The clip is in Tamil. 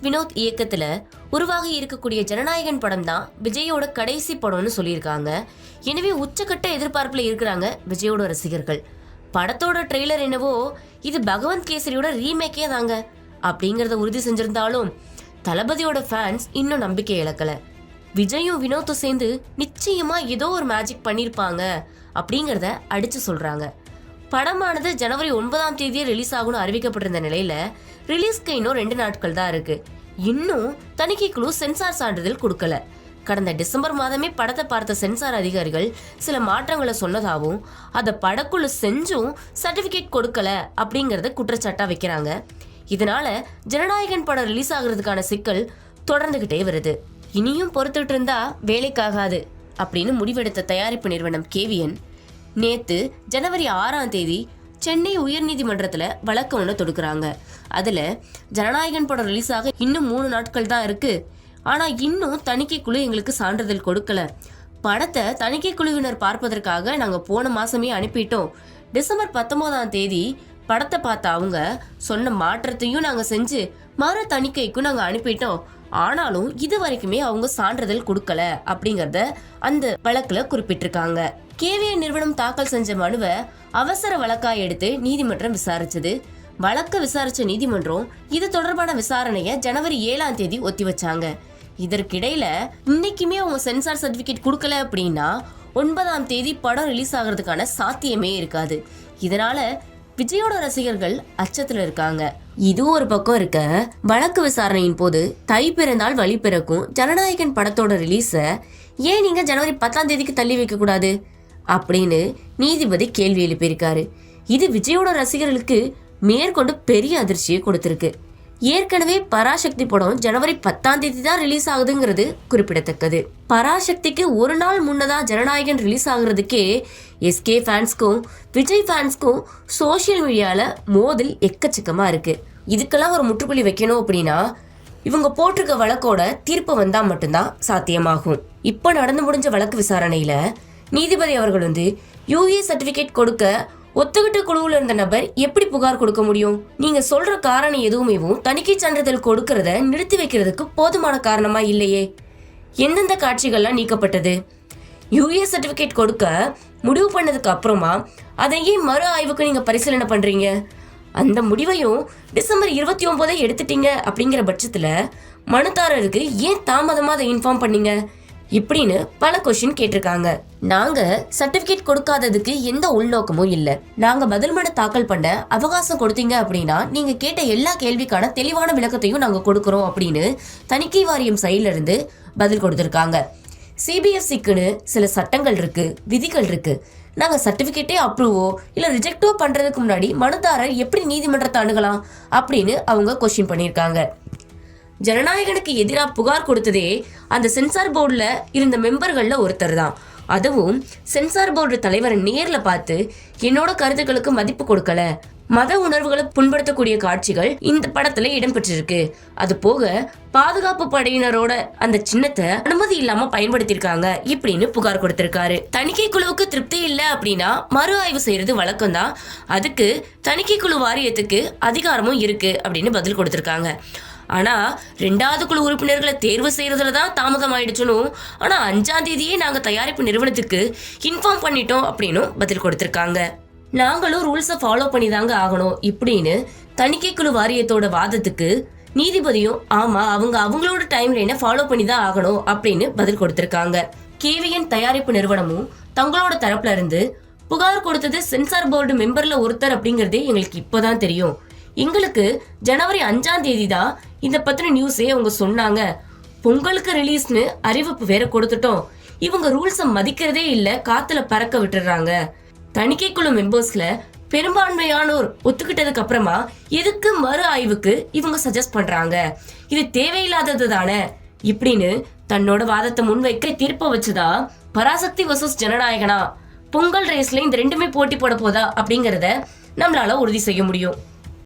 வினோத் இயக்கத்துல உருவாகி இருக்கக்கூடிய ஜனநாயகன் படம் தான் விஜயோட கடைசி படம்னு சொல்லியிருக்காங்க. எனவே உச்சக்கட்ட எதிர்பார்ப்புல இருக்கிறாங்க விஜயோட ரசிகர்கள். படத்தோட ட்ரெய்லர் என்னவோ இது பகவந்த் கேசரியோட ரீமேக்கே தாங்க அப்படிங்கறத உறுதி செஞ்சிருந்தாலும் தளபதியோட ஃபேன்ஸ் இன்னும் நம்பிக்கை இழக்கல. விஜயும் வினோத்தும் சேர்ந்து நிச்சயமா ஏதோ ஒரு மேஜிக் பண்ணிருப்பாங்க அப்படிங்கறத அடிச்சு சொல்றாங்க. படமானது ஜனவரி 9 ரிலீஸ் ஆகும்னு அறிவிக்கப்பட்டிருந்த நிலையில ரிலீஸ்க்கு இன்னும் 2 நாட்கள் தான் இருக்கு. இன்னும் தணிக்கை குழு சென்சார் சான்றிதழ் கொடுக்கல. கடந்த டிசம்பர் மாதமே படத்தை பார்த்த சென்சார் அதிகாரிகள் சில மாற்றங்களை சொன்னதாகவும் அதை படக்குழு செஞ்சும் சர்டிபிகேட் கொடுக்கல அப்படிங்கறத குற்றச்சாட்டா வைக்கிறாங்க. இதனால ஜனநாயகன் படம் ரிலீஸ் ஆகுறதுக்கான சிக்கல் தொடர்ந்துகிட்டே வருது. இனியும் பொறுத்துட்டு இருந்தா வேலைக்காகாது அப்படின்னு முடிவெடுத்த தயாரிப்பு நிறுவனம் கேவிஎன் நேத்து ஜனவரி 6 சென்னை உயர்நீதிமன்றத்துல வழக்கு ஒன்று தொடுக்கிறாங்க. அதுல ஜனநாயகன் படம் ரிலீஸ் ஆக இன்னும் 3 நாட்கள் தான் இருக்கு. ஆனா இன்னும் தணிக்கை குழு எங்களுக்கு சான்றிதழ் கொடுக்கல. படத்தை தணிக்கை குழுவினர் பார்ப்பதற்காக நாங்க போன மாசமே அனுப்பிட்டோம். டிசம்பர் 19 படத்தை பார்த்த அவங்க சொன்ன மாற்றத்தையும் நாங்க செஞ்சு மறு தணிக்கைக்கும் நாங்க அனுப்பிட்டோம். ஆனாலும் இது வரைக்குமே அவங்க சான்றிதழ் கொடுக்கல அப்படிங்கறத அந்த வழக்குல குறிப்பிட்டிருக்காங்க. கேவிஎன் நிறுவனம் தாக்கல் செஞ்ச மனுவை அவசர வழக்கா எடுத்து நீதிமன்றம் விசாரிச்சது. வழக்க விசாரிச்ச நீதிமன்றம் இது தொடர்பான விசாரணைய ஜனவரி 7 ஒத்தி வச்சாங்க. இதற்கிடையில இன்னைக்குமே அவங்க சென்சார் சர்டிபிகேட் கொடுக்கல அப்படின்னா 9 படம் ரிலீஸ் ஆகிறதுக்கான சாத்தியமே இருக்காது. இதனால விஜயோட ரசிகர்கள் அச்சத்துல இருக்காங்க. இது ஒரு பக்கம் இருக்க, வழக்கு விசாரணையின் போது தை பிறந்தால் வழி பிறக்கும் ஜனநாயகன் படத்தோட ரிலீஸ ஏன் நீங்க ஜனவரி 10 தள்ளி வைக்க கூடாது அப்படின்னு நீதிபதி கேள்வி எழுப்பியிருக்காரு. இது விஜயோட ரசிகர்களுக்கு மேற்கொண்டு பெரிய அதிர்ச்சியை கொடுத்திருக்கு. ஏற்கனவே பராசக்தி படம் ஜனவரி 10 தான் ரிலீஸ் ஆகுதுங்கிறது குறிப்பிடத்தக்கது. பராசக்திக்கு ஒரு நாள் முன்னதா ஜனநாயகன் ரிலீஸ் ஆகுறதுக்கே எஸ்கே ஃபேன்ஸ்க்கும் விஜய் ஃபேன்ஸ்க்கும் சோசியல் மீடியால மோதல் எக்கச்சக்கமா இருக்கு. இதுக்கெல்லாம் ஒரு முற்றுப்புள்ளி வைக்கணும் அப்படின்னா இவங்க போட்டிருக்க வழக்கோட தீர்ப்பு வந்தா மட்டும்தான் சாத்தியமாகும். இப்ப நடந்து முடிஞ்ச வழக்கு விசாரணையில நீதிபதி அவர்கள் யூஏ சர்டிபிகேட் கொடுக்க ஒத்துக்கிட்ட குழுவுல இருந்த நபர் எப்படி புகார் கொடுக்க முடியும்? நீங்க சொல்ற காரணம் எதுவுமே தணிக்கை சான்றிதழ் கொடுக்கறத நிறுத்தி வைக்கிறதுக்கு போதுமான காரணமா இல்லையே. எந்தெந்த காட்சிகள்லாம் நீக்கப்பட்டது? யூஏ சர்டிபிகேட் கொடுக்க முடிவு பண்ணதுக்கு அப்புறமா அதையே மறு ஆய்வுக்கு நீங்க பரிசீலனை பண்றீங்க. அந்த முடிவையும் டிசம்பர் 29 எடுத்துட்டீங்க அப்படிங்கிற பட்சத்துல மனுதாரருக்கு ஏன் தாமதமா அதை இன்ஃபார்ம் பண்ணீங்க இப்படின்னு பல கொஸ்டின் கேட்டிருக்காங்க. நாங்க சர்டிபிகேட் கொடுக்காததுக்கு எந்த உள்நோக்கமும் இல்ல. நாங்க பதில் மனு தாக்கல் பண்ண அவகாசம் கொடுத்தீங்க அப்படின்னா நீங்க கேட்ட எல்லா கேள்விக்கான தெளிவான விளக்கத்தையும் நாங்க கொடுக்கறோம் அப்படின்னு தணிக்கை வாரியம் சைட்ல இருந்து பதில் கொடுத்திருக்காங்க. சிபிஎஃப்சிக்குன்னு சில சட்டங்கள் இருக்கு, விதிகள் இருக்கு. நாங்க சர்டிபிகேட்டே அப்ரூவோ இல்ல ரிஜெக்டோ பண்றதுக்கு முன்னாடி மனுதாரர் எப்படி நீதிமன்றத்தை அணுகலாம் அப்படின்னு அவங்க கொஸ்டின் பண்ணியிருக்காங்க. ஜனநாயகனுக்கு எதிராக புகார் கொடுத்ததே அந்த சென்சார் போர்டுல இருந்த மெம்பர்கள்ல ஒருத்தர் தான். அதுவும் சென்சார் போர்டு தலைவரை நேர்ல பார்த்து என்னோட கருத்துக்களுக்கு மதிப்பு கொடுக்கல, மத உணர்வுகளை புண்படுத்தக்கூடிய காட்சிகள் இந்த படத்துல இடம்பெற்றிருக்கு, அது போக பாதுகாப்பு படையினரோட அந்த சின்னத்தை அனுமதி இல்லாம பயன்படுத்திருக்காங்க இப்படின்னு புகார் கொடுத்திருக்காரு. தணிக்கை குழுவுக்கு திருப்தி இல்ல அப்படின்னா மறு ஆய்வு செய்யறது வழக்கம் தான். அதுக்கு தணிக்கை குழு வாரியத்துக்கு அதிகாரமும் இருக்கு அப்படின்னு பதில் கொடுத்திருக்காங்க. ஆனா 2வது குழு உறுப்பினர்களை தேர்வு செய்யறதுலதான் தாமதம் ஆயிடுச்சுன்னு, ஆனா 5 நாங்க தயாரிப்பு நிறுவனத்துக்கு இன்ஃபார்ம் பண்ணிட்டோம் அப்படின்னு பதில் கொடுத்திருக்காங்க. நாங்களும் ரூல்ஸை ஃபாலோ பண்ணி தாங்க ஆகணும் இப்படின்னு தணிக்கை குழு வாரியத்தோட வாதத்துக்கு நீதிபதியும் ஆமா அவங்க அவங்களோட டைம் லைனை ஃபாலோ பண்ணி தான் ஆகணும் அப்படின்னு பதில் கொடுத்திருக்காங்க. கேவிஎன் தயாரிப்பு நிறுவனமும் தங்களோட தரப்புல இருந்து புகார் கொடுத்தது சென்சார் போர்டு மெம்பர்ல ஒருத்தர் அப்படிங்கறதே எங்களுக்கு இப்பதான் தெரியும். எங்களுக்கு ஜனவரி 5 தான் இந்த பத்தின நியூஸே அவங்க சொன்னாங்க. பொங்கலுக்கு ரிலீஸ்னு அறிவிப்பு வேற கொடுத்துட்டோம். இவங்க ரூல்ஸை மதிக்கிறதே இல்ல, காத்துல பறக்க விட்டுறாங்க. தணிக்கை குழு மெம்பர்ஸ்ல பெரும்பான்மையானோர் ஒத்துக்கிட்டதுக்கு அப்புறமா எதுக்கு மறு ஆய்வுக்கு இவங்க சஜஸ்ட் பண்றாங்க? இது தேவையில்லாதது தானே இப்படின்னு தன்னோட வாதத்தை முன்வைக்க தீர்ப்ப வச்சுதா பராசக்தி வர்சஸ் ஜனநாயகனா பொங்கல் ரேஸ்ல இந்த 2மே போட்டி போட போதா அப்படிங்கறத நம்மளால உறுதி செய்ய முடியும்.